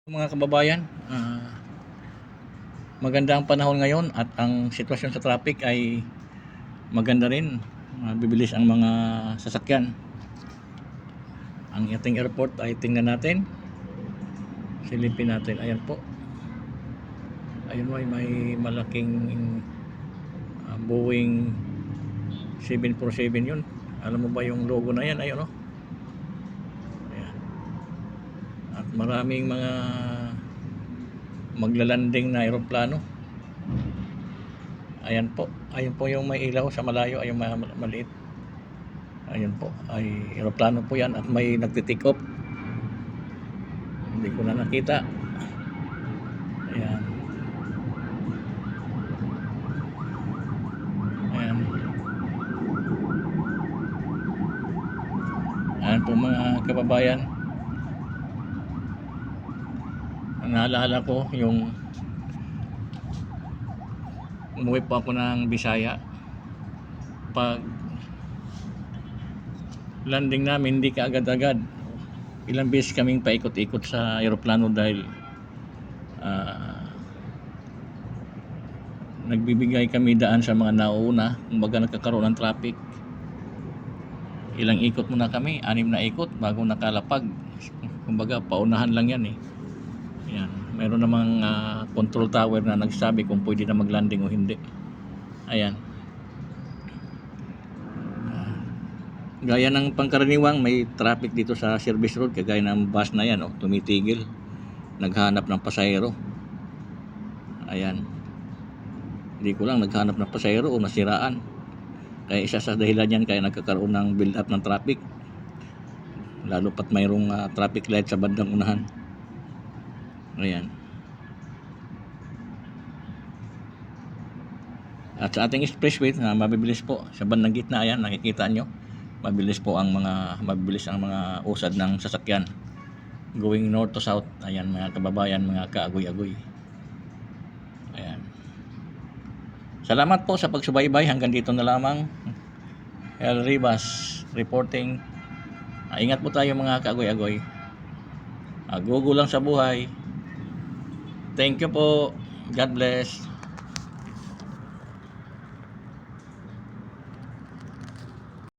Mga kababayan, maganda ang panahon ngayon at ang sitwasyon sa traffic ay maganda rin. Bibilis ang mga sasakyan. Ang ating airport ay tingnan natin. Silipin natin. Ayan po. Ayun may malaking Boeing 747 yun. Alam mo ba yung logo na yan? Ayun, no? Ayan. At maraming mga maglalanding na aeroplano. Ayan po yung may ilaw sa malayo, ay yung maliit. Ayan po, ay aeroplano po yan at may nagti-take off. Hindi ko na nakita. Ayan. Ayan. Ayan po mga kababayan. Naalala ko yung umuwi po ako ng Bisaya. Pag landing namin, hindi ka agad-agad. Ilang beses kaming paikot-ikot sa aeroplano dahil nagbibigay kami daan sa mga nauuna. Kumbaga nagkakaroon ng traffic. Ilang ikot muna kami, 6 na ikot bago nakalapag. Kumbaga paunahan lang yan eh. Ayan. Meron namang control tower na nagsabi kung pwede na maglanding o hindi. Ayan. Gaya ng pangkaraniwang may traffic dito sa service road, kagaya ng bus na yan, tumitigil, naghanap ng pasahero. Ayan. Hindi ko lang naghanap ng pasahero o nasiraan. Kaya isa sa dahilan yan kaya nagkakaroon ng build up ng traffic. Lalo pat mayroong traffic light sa bandang unahan. Ayan. At sa ating expressway na mabibilis po sa bandang gitna, ayan, nakikita nyo, mabilis ang mga usad ng sasakyan going north to south. Ayan mga kababayan, mga kaagoy-agoy. Ayan. Salamat po sa pagsubaybay. Hanggang dito na lamang. El Ribas reporting. Ingat po tayo mga kaagoy-agoy. Agogo lang sa buhay. Thank you po. God bless.